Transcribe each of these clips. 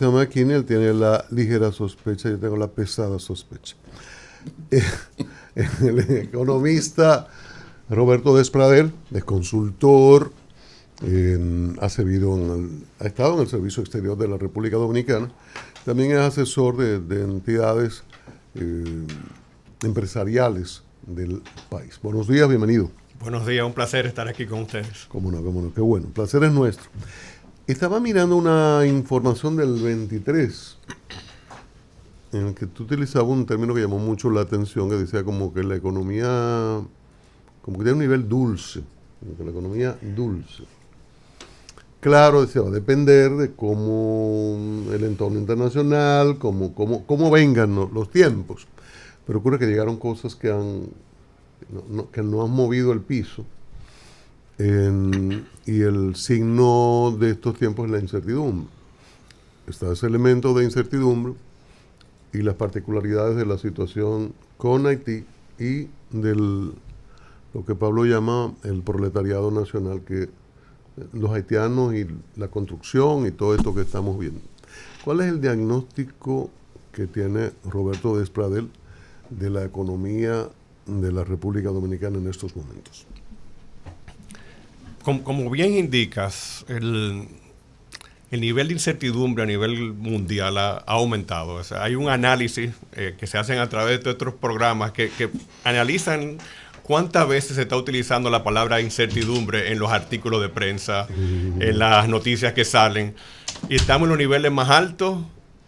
McKinney, él tiene la ligera sospecha, yo tengo la pesada sospecha. El economista Roberto Despradel es consultor, ha estado en el Servicio Exterior de la República Dominicana, también es asesor de entidades empresariales del país. Buenos días, bienvenido. Buenos días, un placer estar aquí con ustedes. Cómo no, qué bueno, el placer es nuestro. Estaba mirando una información del 23, en el que tú utilizabas un término que llamó mucho la atención, que decía como que la economía, como que tiene un nivel dulce, como que la economía dulce. Claro, decía, va a depender de cómo el entorno internacional, cómo vengan los tiempos. Pero ocurre que llegaron cosas que no han movido el piso. Y el signo de estos tiempos es la incertidumbre. Está ese elemento de incertidumbre y las particularidades de la situación con Haití y lo que Pablo llama el proletariado nacional, que los haitianos y la construcción y todo esto que estamos viendo. ¿Cuál es el diagnóstico que tiene Roberto Despradel de la economía de la República Dominicana en estos momentos? Como bien indicas, el nivel de incertidumbre a nivel mundial ha aumentado. O sea, hay un análisis que se hacen a través de otros programas que analizan cuántas veces se está utilizando la palabra incertidumbre en los artículos de prensa, en las noticias que salen. Y estamos en los niveles más altos,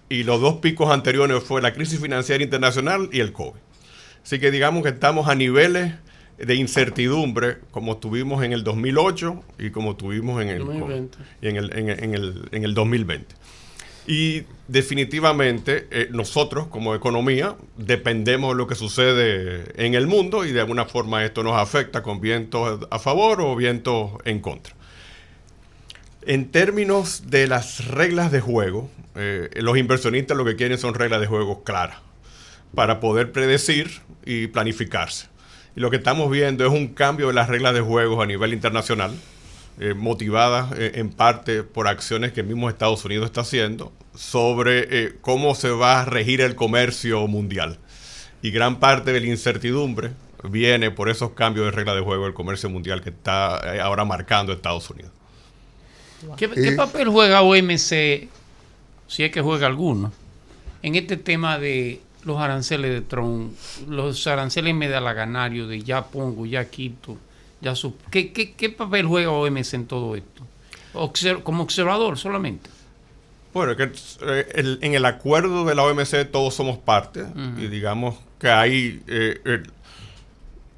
y los dos picos anteriores fue la crisis financiera internacional y el COVID. Así que digamos que estamos a niveles de incertidumbre como tuvimos en el 2008 y como tuvimos en el 2020. En el 2020. Y definitivamente nosotros como economía dependemos de lo que sucede en el mundo, y de alguna forma esto nos afecta con vientos a favor o vientos en contra. En términos de las reglas de juego, los inversionistas lo que quieren son reglas de juego claras para poder predecir y planificarse. Y lo que estamos viendo es un cambio de las reglas de juego a nivel internacional, motivadas en parte por acciones que el mismo Estados Unidos está haciendo sobre cómo se va a regir el comercio mundial. Y gran parte de la incertidumbre viene por esos cambios de reglas de juego del comercio mundial que está ahora marcando Estados Unidos. ¿Qué papel juega OMC, si es que juega alguno, en este tema de los aranceles de Trump, los aranceles medalaganarios de ya pongo, ya quito, ya ¿Qué papel juega OMC en todo esto? ¿Como observador solamente? Bueno, en el acuerdo de la OMC todos somos parte, y digamos que hay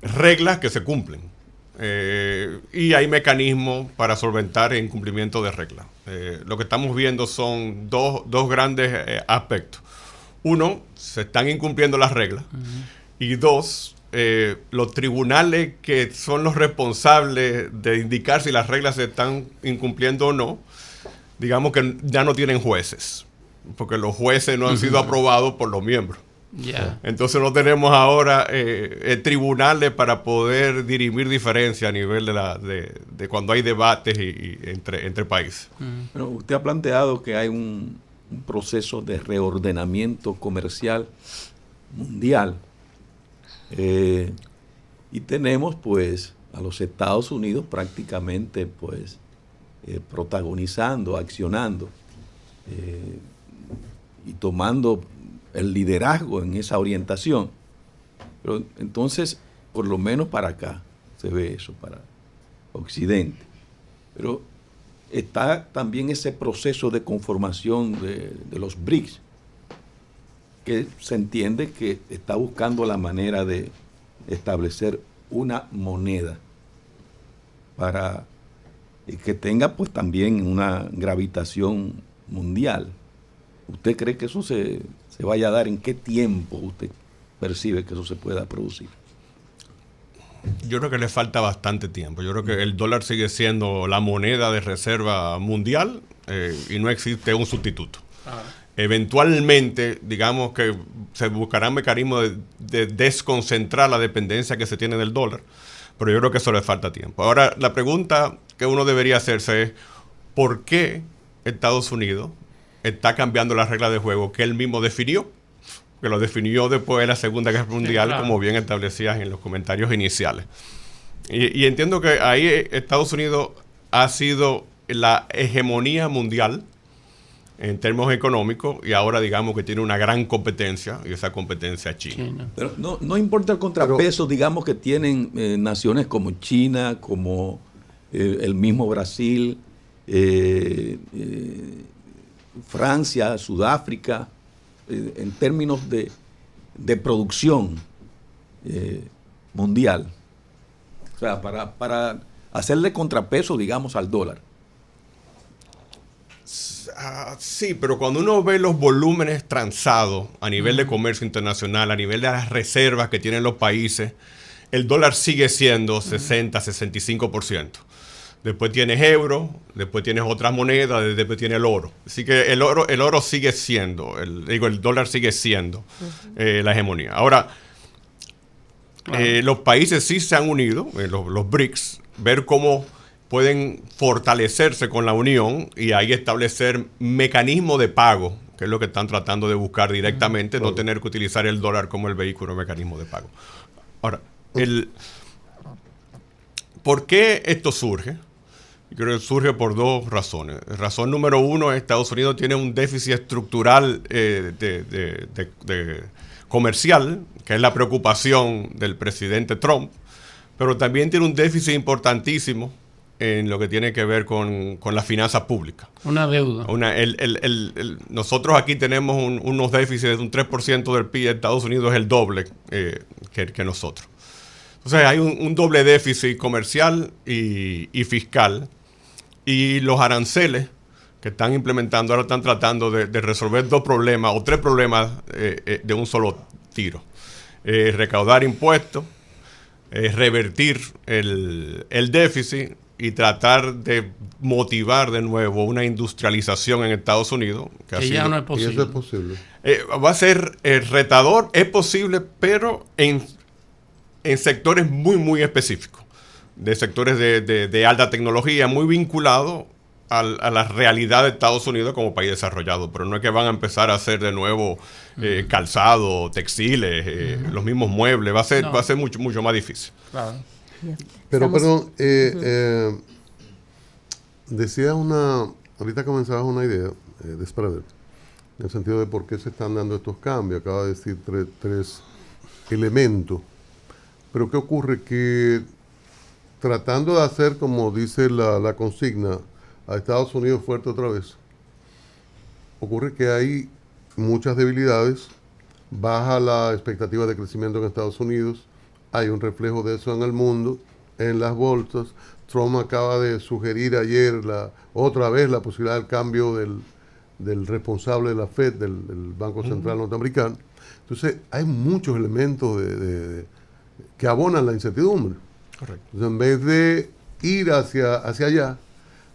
reglas que se cumplen, y hay mecanismos para solventar el incumplimiento de reglas. Lo que estamos viendo son dos grandes aspectos. Uno, se están incumpliendo las reglas. Y dos, los tribunales que son los responsables de indicar si las reglas se están incumpliendo o no, digamos que ya no tienen jueces, porque los jueces no han sido aprobados por los miembros. Entonces no tenemos ahora tribunales para poder dirimir diferencias a nivel de cuando hay debates entre países. Pero usted ha planteado que hay un proceso de reordenamiento comercial mundial, y tenemos pues a los Estados Unidos prácticamente pues protagonizando, accionando y tomando el liderazgo en esa orientación. Pero entonces, por lo menos para acá se ve eso, para Occidente. Pero está también ese proceso de conformación de los BRICS, que se entiende que está buscando la manera de establecer una moneda para que tenga pues también una gravitación mundial. ¿Usted cree que eso se vaya a dar? ¿En qué tiempo usted percibe que eso se pueda producir? Yo creo que le falta bastante tiempo. Yo creo que el dólar sigue siendo la moneda de reserva mundial, y no existe un sustituto. Eventualmente, digamos que se buscarán mecanismos de desconcentrar la dependencia que se tiene del dólar, pero yo creo que eso le falta tiempo. Ahora, la pregunta que uno debería hacerse es, ¿por qué Estados Unidos está cambiando las reglas de juego que él mismo definió, que lo definió después de la Segunda Guerra Mundial, claro, como bien establecías en los comentarios iniciales. Y entiendo que ahí Estados Unidos ha sido la hegemonía mundial en términos económicos, y ahora digamos que tiene una gran competencia, y esa competencia es China. Pero no importa el contrapeso, digamos, que tienen naciones como China, como el mismo Brasil, Francia, Sudáfrica, en términos de producción mundial. O sea, para hacerle contrapeso, digamos, al dólar. Sí, pero cuando uno ve los volúmenes transados a nivel de comercio internacional, a nivel de las reservas que tienen los países, el dólar sigue siendo 60-65%. Después tienes euro, después tienes otras monedas, después tienes el oro. Así que el oro sigue siendo, el dólar sigue siendo la hegemonía. Ahora, los países sí se han unido, los BRICS, ver cómo pueden fortalecerse con la unión y ahí establecer mecanismos de pago, que es lo que están tratando de buscar directamente, no tener que utilizar el dólar como el vehículo mecanismo de pago. Ahora, ¿por qué esto surge? Yo creo que surge por dos razones. Razón número uno, Estados Unidos tiene un déficit estructural comercial, que es la preocupación del presidente Trump, pero también tiene un déficit importantísimo en lo que tiene que ver con las finanzas públicas. Una deuda. Nosotros aquí tenemos unos déficits de un 3% del PIB, Estados Unidos es el doble que nosotros. Entonces hay un doble déficit comercial y fiscal, y los aranceles que están implementando ahora están tratando de resolver dos problemas o tres problemas de un solo tiro. Recaudar impuestos, revertir el déficit y tratar de motivar de nuevo una industrialización en Estados Unidos. Que ya no es posible. Y eso es posible. Va a ser retador, es posible, pero en sectores muy, muy específicos, de sectores de alta tecnología, muy vinculados a la realidad de Estados Unidos como país desarrollado. Pero no es que van a empezar a hacer de nuevo calzado, textiles, los mismos muebles. Va a ser mucho, mucho más difícil. Claro. Pero, perdón, decías ahorita comenzabas una idea de Spreader, en el sentido de por qué se están dando estos cambios. Acaba de decir tres elementos. Pero ¿qué ocurre? Que tratando de hacer, como dice la consigna, a Estados Unidos fuerte otra vez, ocurre que hay muchas debilidades, baja la expectativa de crecimiento en Estados Unidos, hay un reflejo de eso en el mundo, en las bolsas. Trump acaba de sugerir ayer otra vez la posibilidad del cambio del responsable de la Fed, del Banco Central norteamericano. Entonces hay muchos elementos que abonan la incertidumbre. Correcto. Entonces, en vez de ir hacia allá,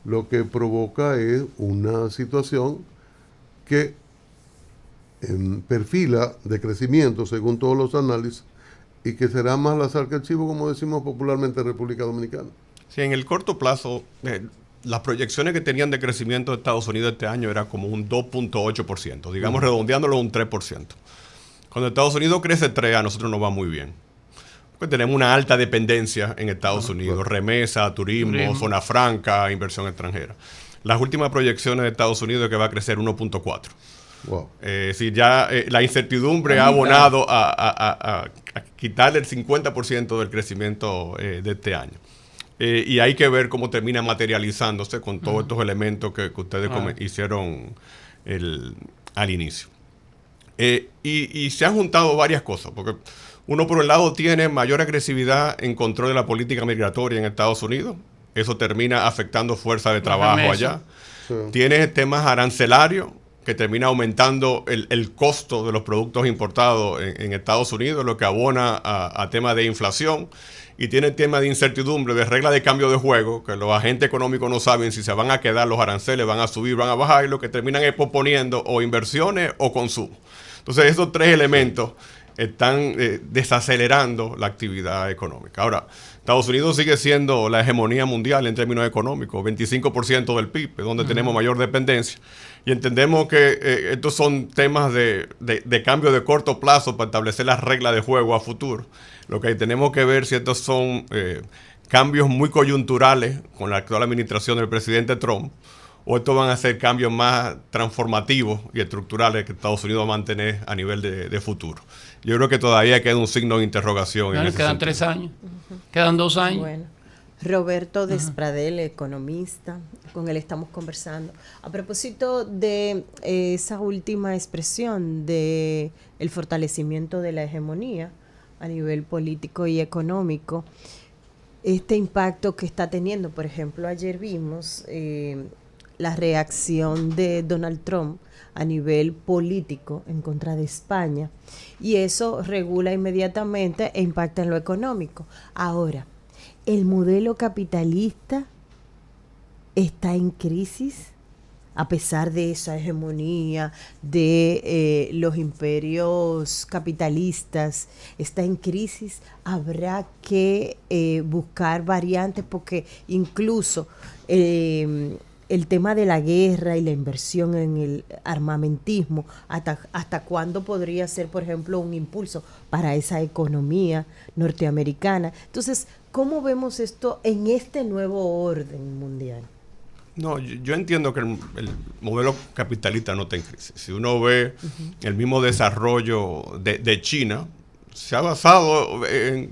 lo que provoca es una situación que perfila de crecimiento según todos los análisis, y que será más la sal que el chivo, como decimos popularmente en República Dominicana. Sí, en el corto plazo, las proyecciones que tenían de crecimiento de Estados Unidos este año era como un 2.8%, digamos redondeándolo un 3%. Cuando Estados Unidos crece 3%, a nosotros nos va muy bien. Porque tenemos una alta dependencia en Estados Unidos, remesa, turismo, zona franca, inversión extranjera. Las últimas proyecciones de Estados Unidos es que va a crecer 1.4%. Wow. Si ya la incertidumbre ha abonado a quitarle el 50% del crecimiento de este año. Y hay que ver cómo termina materializándose con todos estos elementos que ustedes hicieron al inicio. Y se han juntado varias cosas, porque uno por un lado tiene mayor agresividad en control de la política migratoria en Estados Unidos. Eso termina afectando fuerza de trabajo allá. Sí. Tienes temas arancelarios que termina aumentando el costo de los productos importados en Estados Unidos, lo que abona a temas de inflación. Y tiene temas de incertidumbre, de reglas de cambio de juego, que los agentes económicos no saben si se van a quedar los aranceles, van a subir, van a bajar, y lo que terminan es posponiendo o inversiones o consumo. Entonces, esos tres elementos están desacelerando la actividad económica. Ahora, Estados Unidos sigue siendo la hegemonía mundial en términos económicos, 25% del PIB, donde tenemos mayor dependencia. Y entendemos que estos son temas de cambio de corto plazo para establecer las reglas de juego a futuro. Lo que tenemos que ver si estos son cambios muy coyunturales con la actual administración del presidente Trump, o estos van a ser cambios más transformativos y estructurales que Estados Unidos va a mantener a nivel de futuro. Yo creo que todavía queda un signo de interrogación. Bueno, quedan 3 años, quedan 2 años. Bueno, Roberto Despradel, economista, con él estamos conversando. A propósito de esa última expresión de el fortalecimiento de la hegemonía a nivel político y económico, este impacto que está teniendo, por ejemplo, ayer vimos la reacción de Donald Trump a nivel político en contra de España, y eso regula inmediatamente e impacta en lo económico. Ahora, el modelo capitalista está en crisis a pesar de esa hegemonía de los imperios capitalistas. Está en crisis. Habrá que buscar variantes, porque incluso el tema de la guerra y la inversión en el armamentismo, hasta cuándo podría ser, por ejemplo, un impulso para esa economía norteamericana. Entonces, ¿cómo vemos esto en este nuevo orden mundial? No, yo entiendo que el modelo capitalista no está en crisis. Si uno ve el mismo desarrollo de China, se ha basado en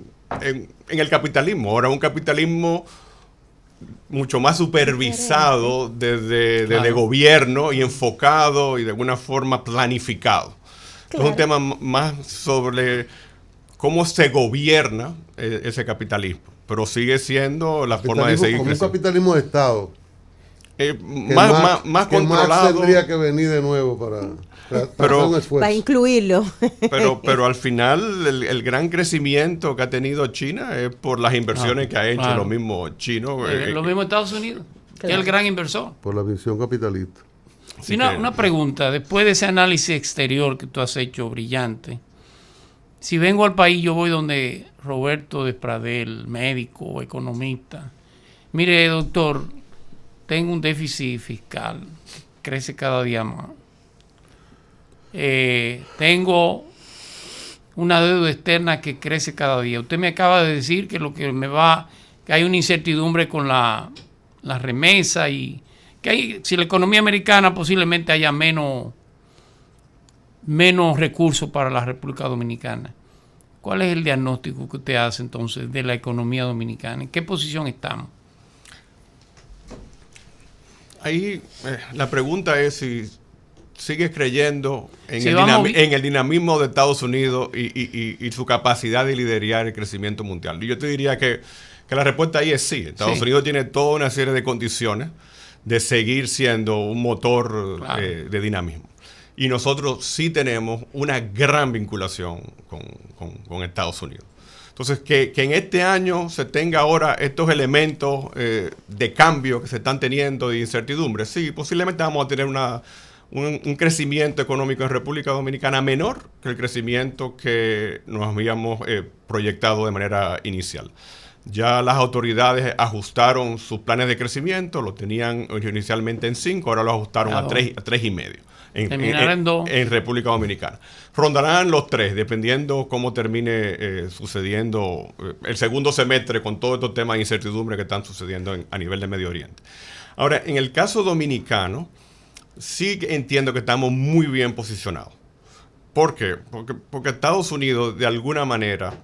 el capitalismo. Ahora, un capitalismo mucho más supervisado desde gobierno y enfocado y de alguna forma planificado. Claro. Es un tema más sobre cómo se gobierna ese capitalismo, pero sigue siendo la forma de seguir como creciendo. Un capitalismo de Estado. Más controlado. Marx tendría que venir de nuevo para hacer un esfuerzo. Para incluirlo. Pero al final el gran crecimiento que ha tenido China es por las inversiones que ha hecho los mismos chinos. Los mismos Estados Unidos, que es el gran inversor. Por la visión capitalista. Sí, una pregunta, después de ese análisis exterior que tú has hecho brillante, si vengo al país, yo voy donde Roberto Despradel, médico, economista. Mire, doctor, tengo un déficit fiscal que crece cada día más. Tengo una deuda externa que crece cada día. Usted me acaba de decir que que hay una incertidumbre con la remesa, y que si la economía americana posiblemente haya menos recursos para la República Dominicana. ¿Cuál es el diagnóstico que usted hace entonces de la economía dominicana? ¿En qué posición estamos? Ahí la pregunta es si sigues creyendo en el dinamismo de Estados Unidos y su capacidad de liderar el crecimiento mundial. Y yo te diría que la respuesta ahí es sí. Estados Unidos tiene toda una serie de condiciones de seguir siendo un motor de dinamismo. Y nosotros sí tenemos una gran vinculación con Estados Unidos. Entonces, que en este año se tenga ahora estos elementos de cambio que se están teniendo, de incertidumbre, sí, posiblemente vamos a tener un crecimiento económico en República Dominicana menor que el crecimiento que nos habíamos proyectado de manera inicial. Ya las autoridades ajustaron sus planes de crecimiento, lo tenían inicialmente en 5, ahora lo ajustaron a 3,5. En República Dominicana. Rondarán los 3, dependiendo cómo termine sucediendo el segundo semestre con todos estos temas de incertidumbre que están sucediendo a nivel de Medio Oriente. Ahora, en el caso dominicano, sí entiendo que estamos muy bien posicionados. ¿Por qué? Porque Estados Unidos, de alguna manera,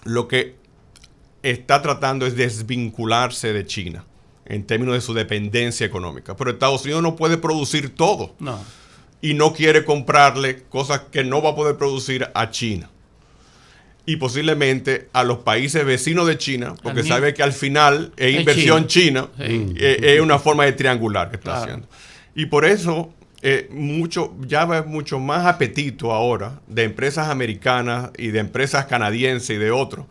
lo que está tratando es desvincularse de China en términos de su dependencia económica. Pero Estados Unidos no puede producir todo. No. Y no quiere comprarle cosas que no va a poder producir a China. Y posiblemente a los países vecinos de China, porque sabe que al final es inversión china, es una forma de triangular que está haciendo. Y por eso ya va mucho más apetito ahora de empresas americanas y de empresas canadienses y de otros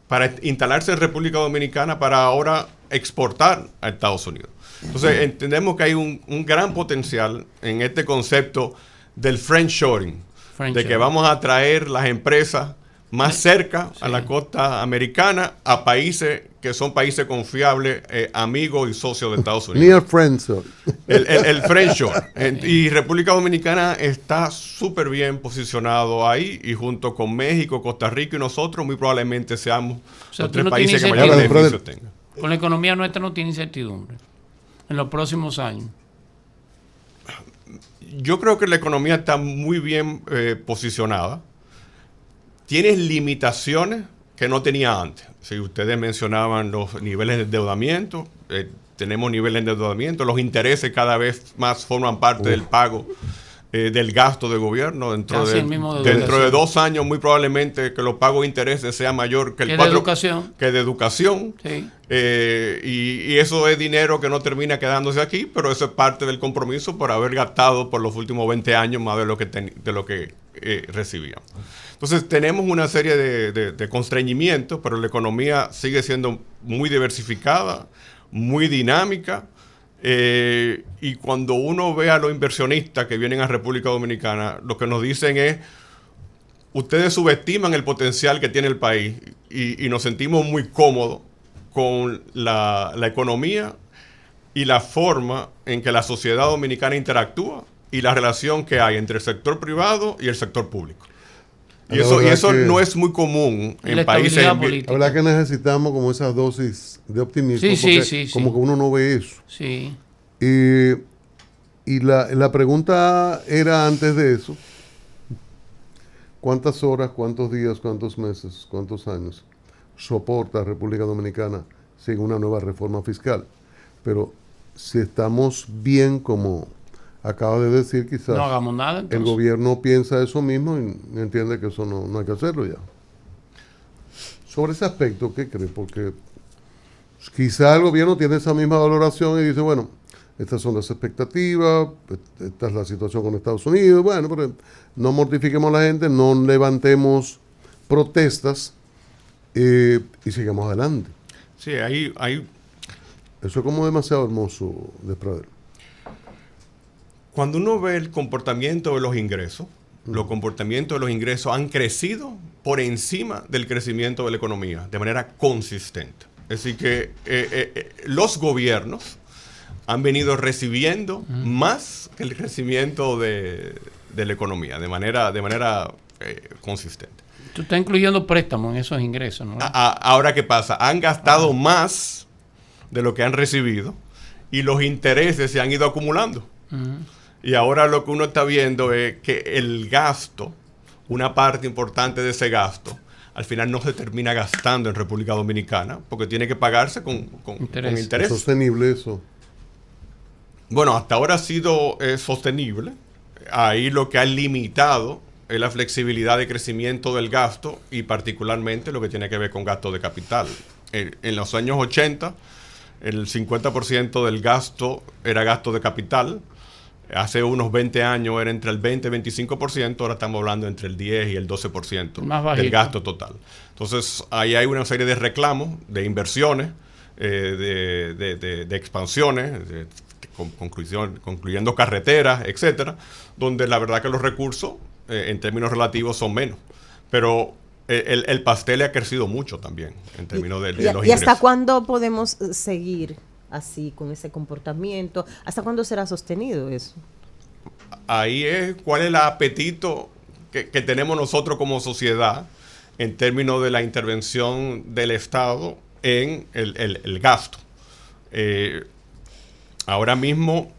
para instalarse en República Dominicana para ahora exportar a Estados Unidos. Entonces entendemos que hay un gran potencial en este concepto del friendshoring, de que vamos a traer las empresas más cerca a la costa americana, a países que son países confiables, amigos y socios de Estados Unidos. Near friends. El friendshore. Y República Dominicana está súper bien posicionado ahí, y junto con México, Costa Rica y nosotros, muy probablemente seamos los tres países que mayor beneficios tengan. Con la economía nuestra no tiene incertidumbre en los próximos años. Yo creo que la economía está muy bien posicionada. Tiene limitaciones que no tenía antes. Si ustedes mencionaban los niveles de endeudamiento, tenemos niveles de endeudamiento, los intereses cada vez más forman parte del pago del gasto de gobierno. Dentro de 2 años, muy probablemente que los pagos de intereses sean mayor que el 4%. Que de educación. Sí. Y eso es dinero que no termina quedándose aquí, pero eso es parte del compromiso por haber gastado por los últimos 20 años más de lo que recibíamos. Entonces tenemos una serie de constreñimientos, pero la economía sigue siendo muy diversificada, muy dinámica, y cuando uno ve a los inversionistas que vienen a República Dominicana, lo que nos dicen es: ustedes subestiman el potencial que tiene el país, y nos sentimos muy cómodos con la economía y la forma en que la sociedad dominicana interactúa y la relación que hay entre el sector privado y el sector público. Y eso no es muy común en países. La verdad que necesitamos como esa dosis de optimismo, como que uno no ve eso. Sí. Y la pregunta era antes de eso: ¿cuántas horas, cuántos días, cuántos meses, cuántos años soporta República Dominicana sin una nueva reforma fiscal? Pero si estamos bien, como acaba de decir, quizás no hagamos nada, el gobierno piensa eso mismo y entiende que eso no hay que hacerlo ya. Sobre ese aspecto, ¿qué cree? Porque quizás el gobierno tiene esa misma valoración y dice: bueno, estas son las expectativas, esta es la situación con Estados Unidos, bueno, pero no mortifiquemos a la gente, no levantemos protestas y sigamos adelante. Sí, hay... Eso es como demasiado hermoso, Despradel. Cuando uno ve el comportamiento de los ingresos, los comportamientos de los ingresos han crecido por encima del crecimiento de la economía, de manera consistente. Es decir, que los gobiernos han venido recibiendo más que el crecimiento de la economía, de manera consistente. Tú estás incluyendo préstamos en esos ingresos, ¿no? Ahora, ¿qué pasa? Han gastado más de lo que han recibido, y los intereses se han ido acumulando. Y ahora lo que uno está viendo es que el gasto, una parte importante de ese gasto, al final no se termina gastando en República Dominicana, porque tiene que pagarse con interés. ¿Es sostenible eso? Bueno, hasta ahora ha sido sostenible. Ahí lo que ha limitado es la flexibilidad de crecimiento del gasto, y particularmente lo que tiene que ver con gasto de capital. En los años 80, el 50% del gasto era gasto de capital. Hace unos 20 años era entre el 20 y 25%, ahora estamos hablando entre el 10 y el 12% del gasto total. Entonces, ahí hay una serie de reclamos, de inversiones, de expansiones, concluyendo carreteras, etcétera, donde la verdad que los recursos, en términos relativos, son menos. Pero el pastel ha crecido mucho también, en términos de los ingresos. ¿Y hasta cuándo podemos seguir así, con ese comportamiento? ¿Hasta cuándo será sostenido eso? Ahí es cuál es el apetito que tenemos nosotros como sociedad en términos de la intervención del Estado en el gasto. Ahora mismo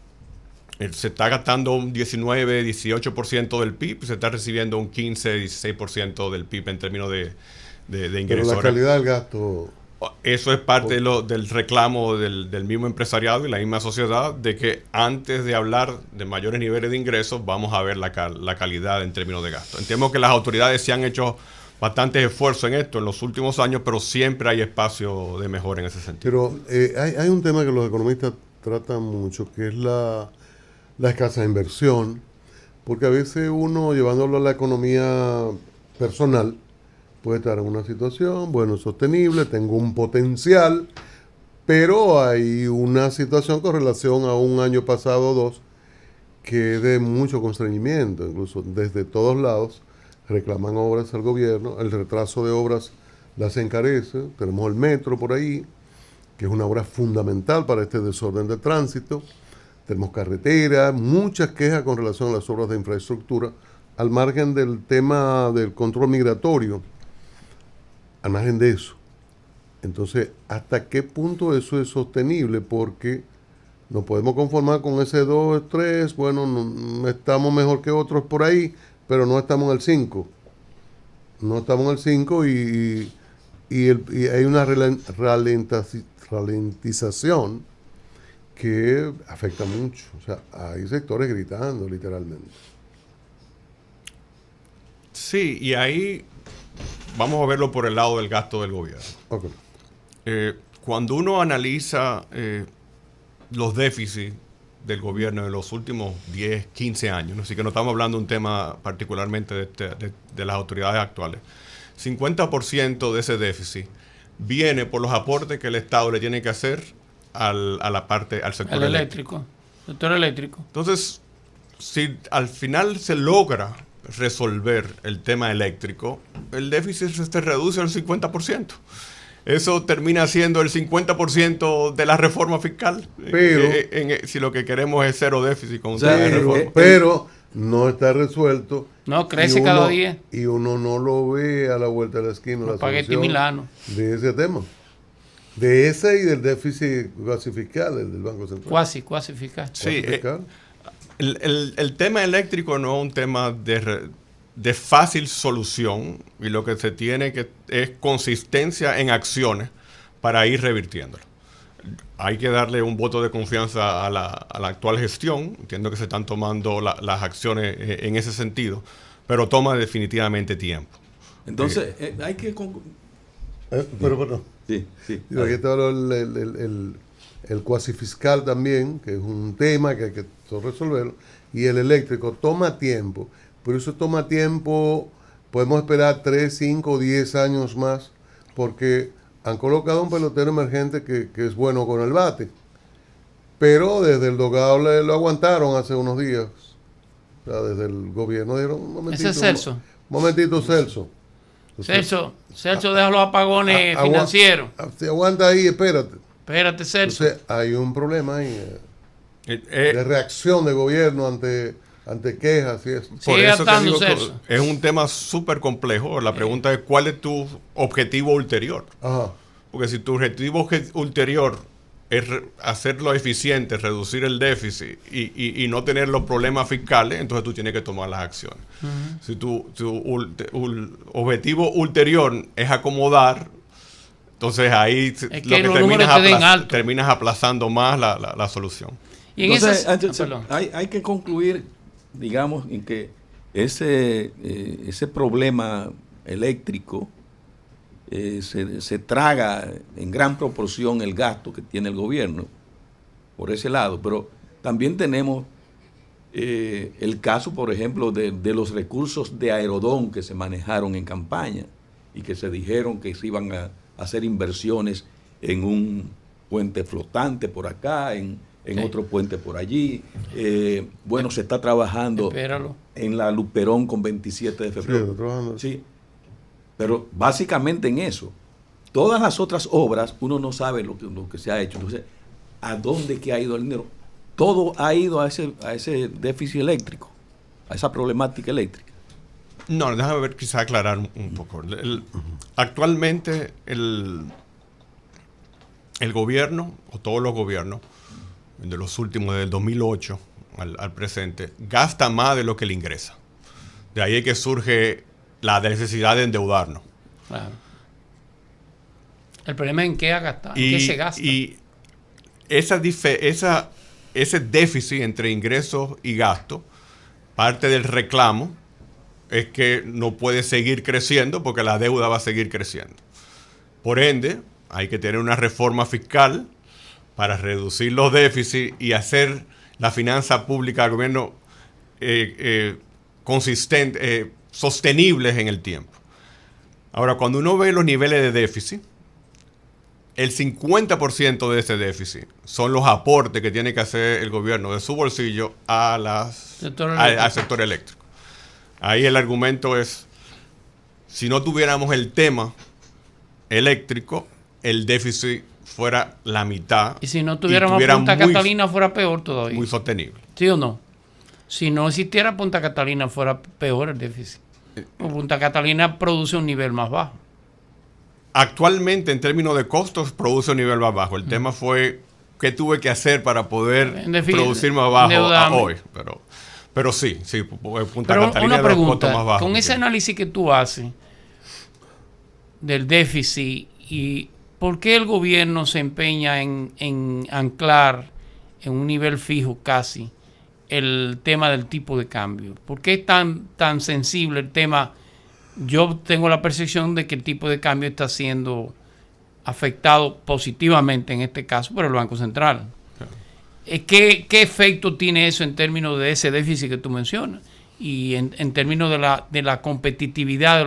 se está gastando un 19-18% del PIB, se está recibiendo un 15-16% del PIB en términos de ingresos. Pero la calidad del gasto... Eso es parte del reclamo del mismo empresariado y la misma sociedad, de que antes de hablar de mayores niveles de ingresos, vamos a ver la calidad en términos de gasto. Entiendo que las autoridades se han hecho bastantes esfuerzos en esto en los últimos años, pero siempre hay espacio de mejora en ese sentido. Pero hay un tema que los economistas tratan mucho, que es la escasa inversión, porque a veces uno, llevándolo a la economía personal, puede estar en una situación, bueno, sostenible, tengo un potencial, pero hay una situación con relación a un año pasado o dos que es de mucho constreñimiento, incluso desde todos lados reclaman obras al gobierno, el retraso de obras las encarece. Tenemos el metro por ahí, que es una obra fundamental para este desorden de tránsito. Tenemos carreteras, muchas quejas con relación a las obras de infraestructura, al margen del tema del control migratorio, al margen de eso. Entonces, ¿hasta qué punto eso es sostenible? Porque nos podemos conformar con ese 2, 3, bueno, no estamos mejor que otros por ahí, pero no estamos en el 5. No estamos en el 5 y hay una ralentización que afecta mucho. O sea, hay sectores gritando, literalmente. Sí, y ahí vamos a verlo por el lado del gasto del gobierno. Okay. Cuando uno analiza los déficits del gobierno en los últimos 10, 15 años, así que no estamos hablando de un tema particularmente de las autoridades actuales, 50% de ese déficit viene por los aportes que el Estado le tiene que hacer al sector eléctrico. Sector eléctrico. Entonces, si al final se logra resolver el tema eléctrico, el déficit se reduce al 50%. Eso termina siendo el 50% de la reforma fiscal. Pero, si lo que queremos es cero déficit con pero no está resuelto. No, crece cada día. Y uno no lo ve a la vuelta de la esquina. La Spaghetti Milano. De ese tema. De ese y del déficit cuasi fiscal, el del Banco Central. Cuasi fiscal. Sí, el tema eléctrico no es un tema de fácil solución, y lo que se tiene que es consistencia en acciones para ir revirtiéndolo. Hay que darle un voto de confianza a la actual gestión. Entiendo que se están tomando las acciones en ese sentido, pero toma definitivamente tiempo. Entonces, hay que... Pero. Sí. Aquí está el cuasi fiscal también, que es un tema que hay que resolverlo, y el eléctrico toma tiempo. Pero eso toma tiempo, podemos esperar 3, 5, 10 años más, porque han colocado un pelotero emergente que es bueno con el bate. Pero desde el Dogado lo aguantaron hace unos días. O sea, desde el gobierno dieron un momentito. Ese es Celso. Un momentito, Celso. Entonces, Celso deja los apagones financieros. Se aguanta ahí, espérate. Espérate, Celso. Entonces hay un problema ahí de reacción de gobierno ante quejas y eso. Por eso que digo que es un tema súper complejo. La pregunta es ¿cuál es tu objetivo ulterior? Ajá. Porque si tu objetivo ulterior es hacerlo eficiente, reducir el déficit y no tener los problemas fiscales, entonces tú tienes que tomar las acciones. Uh-huh. Si tu objetivo ulterior es acomodar, entonces ahí terminas aplazando más la solución. Y en entonces, hay que concluir, digamos, en que ese problema eléctrico se traga en gran proporción el gasto que tiene el gobierno por ese lado, pero también tenemos el caso, por ejemplo, de los recursos de Aerodón que se manejaron en campaña y que se dijeron que se iban a hacer inversiones en un puente flotante por acá, en otro puente por allí. Bueno, se está trabajando en la Luperón con 27 de febrero. Sí, pero básicamente en eso. Todas las otras obras, uno no sabe lo que se ha hecho. Entonces, ¿a dónde que ha ido el dinero? Todo ha ido a ese déficit eléctrico, a esa problemática eléctrica. No, déjame ver, quizá aclarar un poco. Actualmente el gobierno, o todos los gobiernos, de los últimos, del 2008 al presente, gasta más de lo que le ingresa. De ahí es que surge la necesidad de endeudarnos. Claro. El problema es en qué ha gastado, en qué se gasta. Y ese déficit entre ingresos y gastos, parte del reclamo es que no puede seguir creciendo porque la deuda va a seguir creciendo. Por ende, hay que tener una reforma fiscal para reducir los déficits y hacer la finanza pública del gobierno consistente, sostenibles en el tiempo. Ahora, cuando uno ve los niveles de déficit, el 50% de ese déficit son los aportes que tiene que hacer el gobierno de su bolsillo al sector eléctrico. Ahí el argumento es, si no tuviéramos el tema eléctrico, el déficit fuera la mitad. Y si no tuviéramos Punta Catalina fuera peor todavía. Muy sostenible. ¿Sí o no? Si no existiera Punta Catalina fuera peor el déficit. Punta Catalina produce un nivel más bajo. Actualmente, en términos de costos, produce un nivel más bajo. El tema fue qué tuve que hacer para poder producir más bajo hoy. Pero sí, Punta Catalina una pregunta, costos más bajos. Con ese análisis que tú haces del déficit, y por qué el gobierno se empeña en anclar en un nivel fijo casi el tema del tipo de cambio. ¿Por qué es tan sensible el tema? Yo tengo la percepción de que el tipo de cambio está siendo afectado positivamente en este caso por el Banco Central. ¿Qué efecto tiene eso en términos de ese déficit que tú mencionas? Y en términos de la competitividad de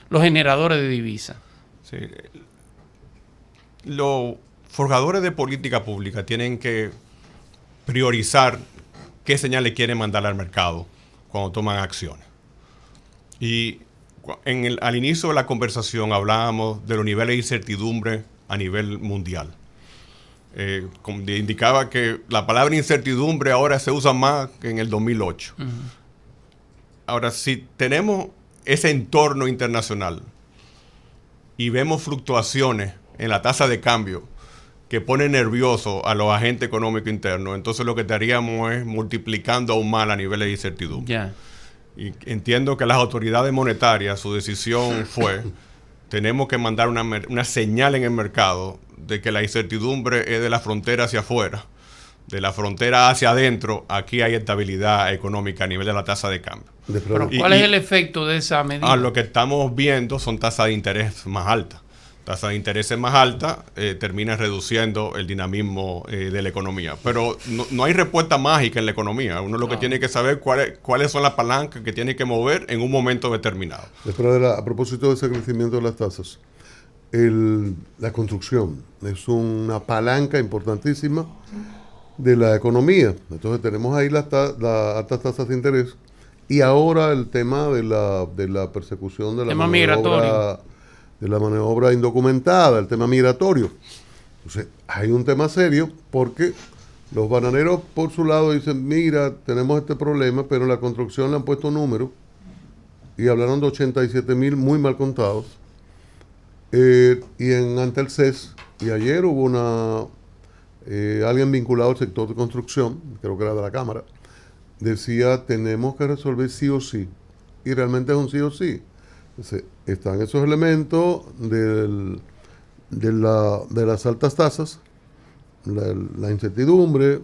los generadores de divisas. Sí. Los forjadores de política pública tienen que priorizar qué señales quieren mandar al mercado cuando toman acciones. Y al inicio de la conversación hablábamos de los niveles de incertidumbre a nivel mundial. Indicaba que la palabra incertidumbre ahora se usa más que en el 2008. Uh-huh. Ahora, si tenemos ese entorno internacional y vemos fluctuaciones en la tasa de cambio que pone nervioso a los agentes económicos internos, entonces lo que estaríamos es multiplicando aún más a niveles de incertidumbre. Yeah. Y entiendo que las autoridades monetarias, su decisión fue, tenemos que mandar una señal en el mercado de que la incertidumbre es de la frontera hacia afuera, de la frontera hacia adentro, aquí hay estabilidad económica a nivel de la tasa de cambio. Pero ¿cuál es el efecto de esa medida? Lo que estamos viendo son tasas de interés más altas. Tasas de interés más altas terminan reduciendo el dinamismo de la economía. Pero no hay respuesta mágica en la economía. Uno lo que tiene que saber cuáles son las palancas que tiene que mover en un momento determinado. A propósito de ese crecimiento de las tasas, la construcción es una palanca importantísima de la economía. Entonces tenemos ahí las altas tasas de interés y ahora el tema de la persecución de la maniobra indocumentada, el tema migratorio. Entonces, hay un tema serio porque los bananeros por su lado dicen, mira, tenemos este problema, pero en la construcción le han puesto números y hablaron de 87,000 muy mal contados. Y ante el CES, y ayer hubo alguien vinculado al sector de construcción, creo que era de la Cámara, decía, tenemos que resolver sí o sí. Y realmente es un sí o sí. Entonces, están esos elementos de las altas tasas, la incertidumbre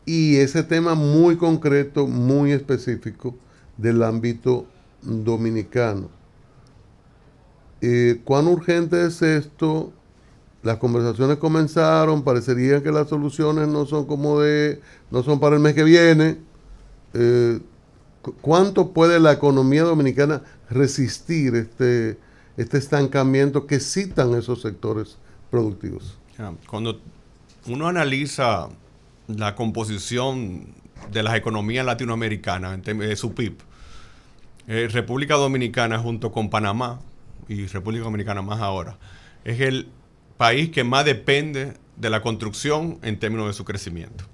y ese tema muy concreto, muy específico del ámbito dominicano. ¿Cuán urgente es esto? Las conversaciones comenzaron, parecería que las soluciones no son para el mes que viene. ¿Cuánto puede la economía dominicana resistir este estancamiento que citan esos sectores productivos? Cuando uno analiza la composición de las economías latinoamericanas en términos de su PIB, República Dominicana junto con Panamá y República Dominicana más ahora, es el país que más depende de la construcción en términos de su crecimiento.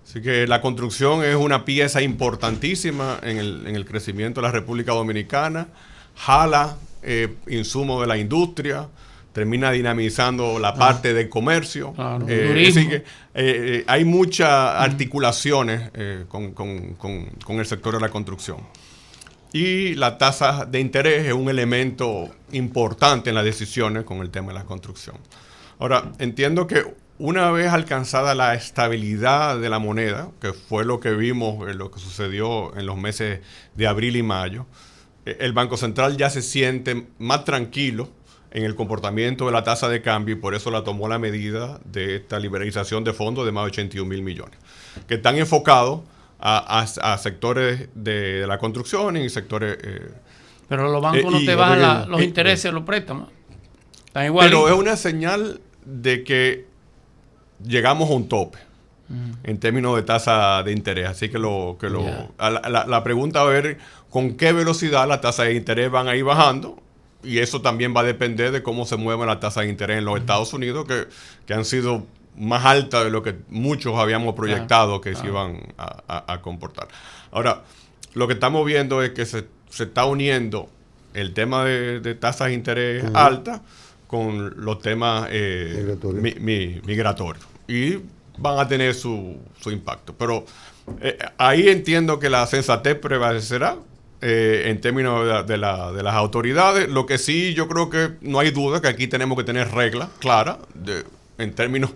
Así que la construcción es una pieza importantísima en el crecimiento de la República Dominicana, jala insumos de la industria, termina dinamizando la parte del comercio. Claro, así que hay muchas articulaciones con el sector de la construcción. Y la tasa de interés es un elemento importante en las decisiones con el tema de la construcción. Ahora, entiendo que una vez alcanzada la estabilidad de la moneda, que fue lo que vimos, lo que sucedió en los meses de abril y mayo, el Banco Central ya se siente más tranquilo en el comportamiento de la tasa de cambio y por eso la tomó la medida de esta liberalización de fondos de más de 81,000 millones, que están enfocados a sectores de la construcción y sectores... pero los bancos no te bajan los intereses de los préstamos. Están igual. Pero es una señal de que llegamos a un tope. en términos de tasa de interés. Así que la pregunta a ver con qué velocidad las tasas de interés van a ir bajando, y eso también va a depender de cómo se muevan las tasas de interés en los Estados Unidos, que han sido más altas de lo que muchos habíamos proyectado que se iban a comportar. Ahora, lo que estamos viendo es que se está uniendo el tema de tasas de interés altas con los temas migratorios. Y van a tener su impacto. Pero ahí entiendo que la sensatez prevalecerá en términos de las autoridades. Lo que sí yo creo que no hay duda que aquí tenemos que tener reglas claras en términos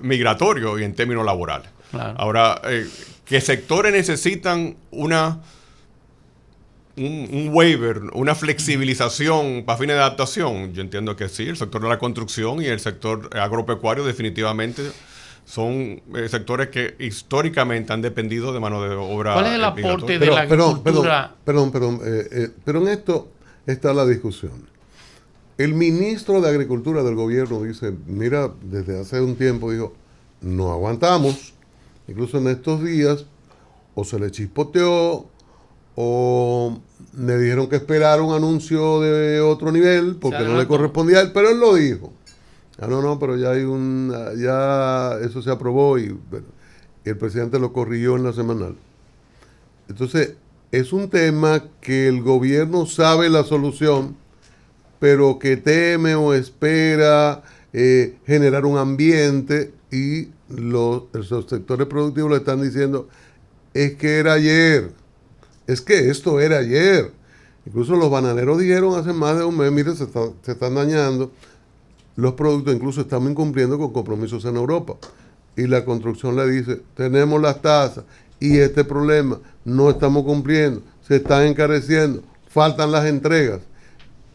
migratorios y en términos laborales. Claro. Ahora, ¿qué sectores necesitan un waiver, una flexibilización para fines de adaptación? Yo entiendo que sí, el sector de la construcción y el sector agropecuario definitivamente son sectores que históricamente han dependido de mano de obra. ¿Cuál es el aporte de la agricultura? Perdón, pero en esto está la discusión. El ministro de Agricultura del gobierno dice, mira, desde hace un tiempo dijo, no aguantamos. Incluso en estos días, o se le chispoteó, o me dijeron que esperara un anuncio de otro nivel, porque no le correspondía a él, pero él lo dijo. No, pero ya ya eso se aprobó y bueno, el presidente lo corrigió en la semanal. Entonces, es un tema que el gobierno sabe la solución, pero que teme o espera generar un ambiente, y los sectores productivos le están diciendo, es que era ayer, es que esto era ayer. Incluso los bananeros dijeron hace más de un mes, mire, se están dañando los productos, incluso estamos incumpliendo con compromisos en Europa. Y la construcción le dice, tenemos las tasas y este problema, no estamos cumpliendo, se están encareciendo, faltan las entregas.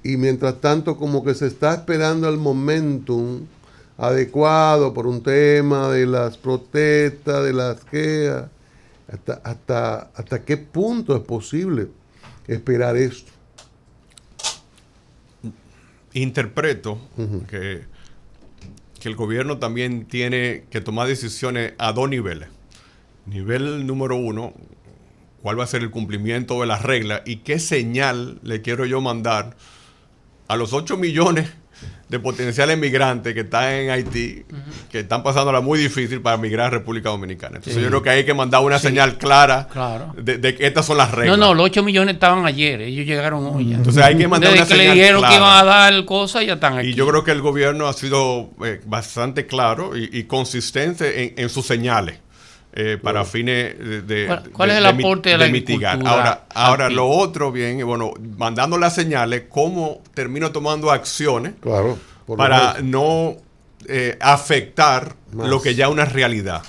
Y mientras tanto, como que se está esperando el momentum adecuado por un tema de las protestas, de las quejas. ¿Hasta qué punto es posible esperar esto? Interpreto que el gobierno también tiene que tomar decisiones a dos niveles. Nivel número uno, ¿cuál va a ser el cumplimiento de las reglas y qué señal le quiero yo mandar a los 8 millones de potenciales migrantes que están en Haití, que están pasándola muy difícil para migrar a República Dominicana? Entonces yo creo que hay que mandar una señal clara de que estas son las reglas. No, los 8 millones estaban ayer, ellos llegaron hoy ya. Entonces hay que mandar una señal clara. Desde que le dijeron que iban a dar cosas, ya están aquí. Y yo creo que el gobierno ha sido bastante claro y consistente en sus señales. Para fines ¿Cuál es el aporte de la mitigar? Ahora lo otro, bien, bueno, mandando las señales, cómo termino tomando acciones para no afectar lo que ya es una realidad.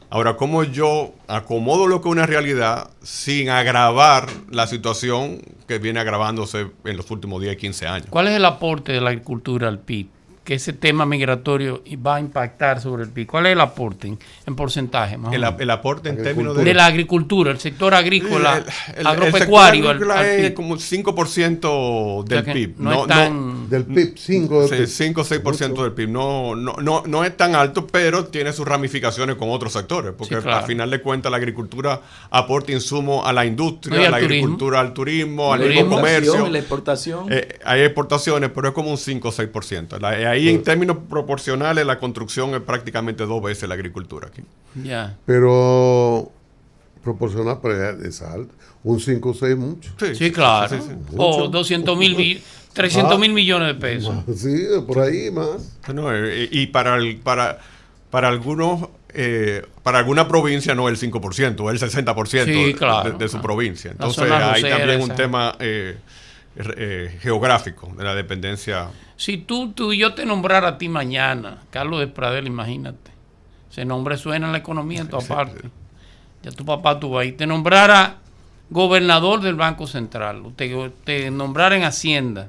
Ahora, cómo yo acomodo lo que es una realidad sin agravar la situación que viene agravándose en los últimos 10, 15 años. ¿Cuál es el aporte de la agricultura al PIB? Que ese tema migratorio va a impactar sobre el PIB. ¿Cuál es el aporte en porcentaje? Más el aporte en términos de la agricultura, el sector agrícola, agropecuario. El sector agrícola es como 5% del PIB. Del PIB, 5 o 6% del PIB. No es tan alto, pero tiene sus ramificaciones con otros sectores. Porque al final de cuentas la agricultura aporta insumos a la industria, a la agricultura, al turismo, al comercio. La exportación. Hay exportaciones, pero es como un 5 o 6%. Ahí en términos proporcionales la construcción es prácticamente 2 veces la agricultura aquí. Pero proporcional, pero es alto. Un 5 o 6 es mucho. Sí, claro. O 300 mil millones de pesos. Sí, por ahí más. Y para algunos, para alguna provincia no es el 5%, es el 60% de su provincia. Entonces hay también un tema geográfico de la dependencia. Si tú y yo te nombrara a ti mañana, Carlos Despradel, imagínate, ese nombre suena en la economía en toda parte. Ya tu papá tuvo ahí, te nombrara gobernador del Banco Central, te nombrara en Hacienda,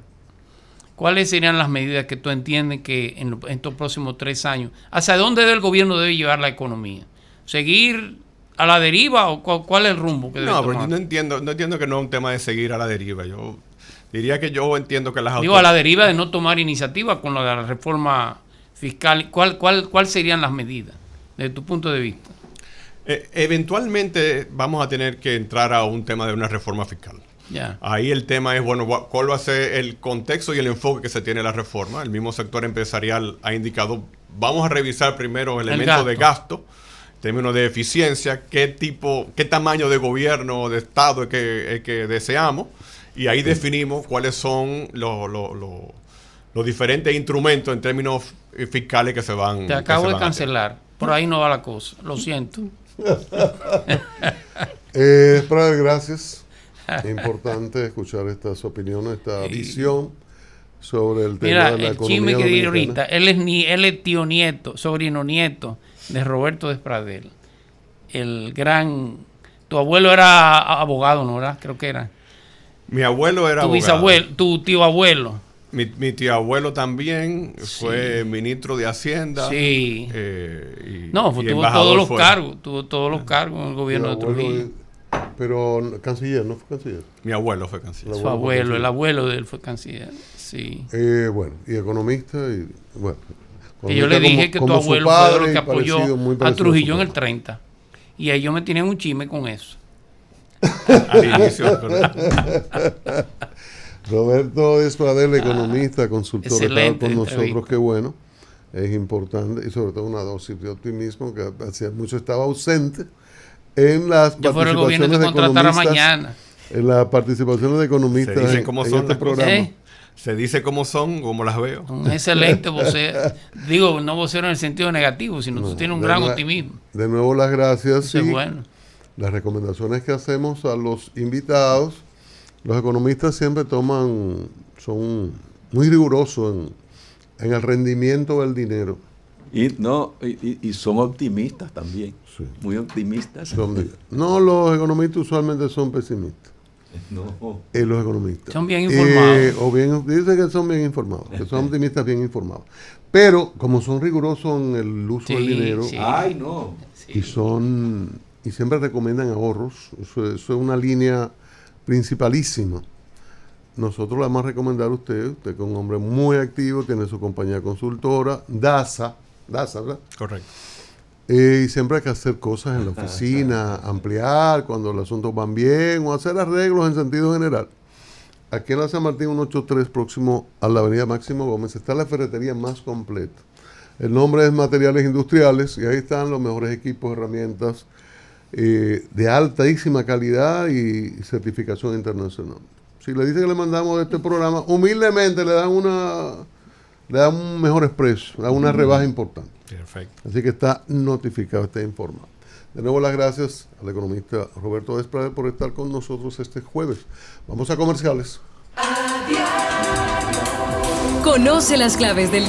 ¿cuáles serían las medidas que tú entiendes que en estos próximos 3 años, hacia dónde el gobierno debe llevar la economía? ¿Seguir a la deriva o cuál es el rumbo que debe tomar? Pero yo no entiendo que no es un tema de seguir a la deriva. Yo diría que yo entiendo que las autoridades... Digo, a la deriva de no tomar iniciativa con la reforma fiscal. ¿Cuál serían las medidas? desde tu punto de vista? Eventualmente vamos a tener que entrar a un tema de una reforma fiscal. Ya. Ahí el tema es, bueno, ¿cuál va a ser el contexto y el enfoque que se tiene la reforma? El mismo sector empresarial ha indicado, vamos a revisar primero elementos de gasto, en términos de eficiencia, qué tamaño de gobierno o de Estado es que deseamos, y ahí definimos cuáles son los diferentes instrumentos en términos fiscales que se van a Te acabo de cancelar, por ahí no va la cosa, lo siento. Gracias. Es importante escuchar estas opiniones, esta visión sobre el tema. Mira, de la el economía chisme que di dominicana. ahorita, él es tío nieto, sobrino nieto de Roberto Despradel. El gran... Tu abuelo era abogado, ¿no? ¿Verdad? Creo que era. Mi abuelo era Tu abogado. bisabuelo, tu tío abuelo. Mi tío abuelo también fue ministro de Hacienda. Sí. Y Tuvo embajador todos los fue. cargos, en el gobierno de Abuelo Trujillo. pero canciller, ¿no fue canciller? Mi abuelo fue canciller. Su abuelo, el abuelo de él fue canciller. Sí. Bueno, y economista, y bueno. Que yo le dije que tu como su abuelo fue de padre los que y apoyó parecido, muy a parecido Trujillo en su el 30. Y ellos me tenían un chisme con eso. Al inicio. Roberto Despradel, economista, consultor, está excelente con nosotros, entrevista. qué bueno. Es importante y sobre todo una dosis de optimismo que hacía mucho estaba ausente en las Yo fuera el gobierno participaciones que de contratara economistas. mañana. En las participaciones de economistas Se dicen cómo en son este las cosas. programa. Se dice cómo son, como las veo. Un excelente vocero. Digo, no vocero en el sentido negativo, sino tú tienes un gran optimismo. De nuevo las gracias. Eso es y bueno. las recomendaciones que hacemos a los invitados. Los economistas siempre son muy rigurosos en el rendimiento del dinero. Y son optimistas también. Sí. Muy optimistas. No, los economistas usualmente son pesimistas. No. Los economistas. Son bien informados. Dicen que son bien informados, que son optimistas bien informados. Pero como son rigurosos en el uso del dinero, sí. Ay, no. y siempre recomiendan ahorros, eso es una línea principalísima. Nosotros le vamos a recomendar a usted que es un hombre muy activo, tiene su compañía consultora, DASA, ¿verdad? Correcto. Y siempre hay que hacer cosas en la oficina, ampliar cuando los asuntos van bien o hacer arreglos en sentido general. Aquí en la San Martín 183, próximo a la avenida Máximo Gómez, está la ferretería más completa. El nombre es Materiales Industriales y ahí están los mejores equipos, herramientas de altísima calidad y certificación internacional. Si le dice que le mandamos de este programa, humildemente le dan un mejor expreso, le dan una rebaja importante. Perfecto. Así que está notificado, está informado. De nuevo las gracias al economista Roberto Despradel por estar con nosotros este jueves. Vamos a comerciales. Conoce las claves del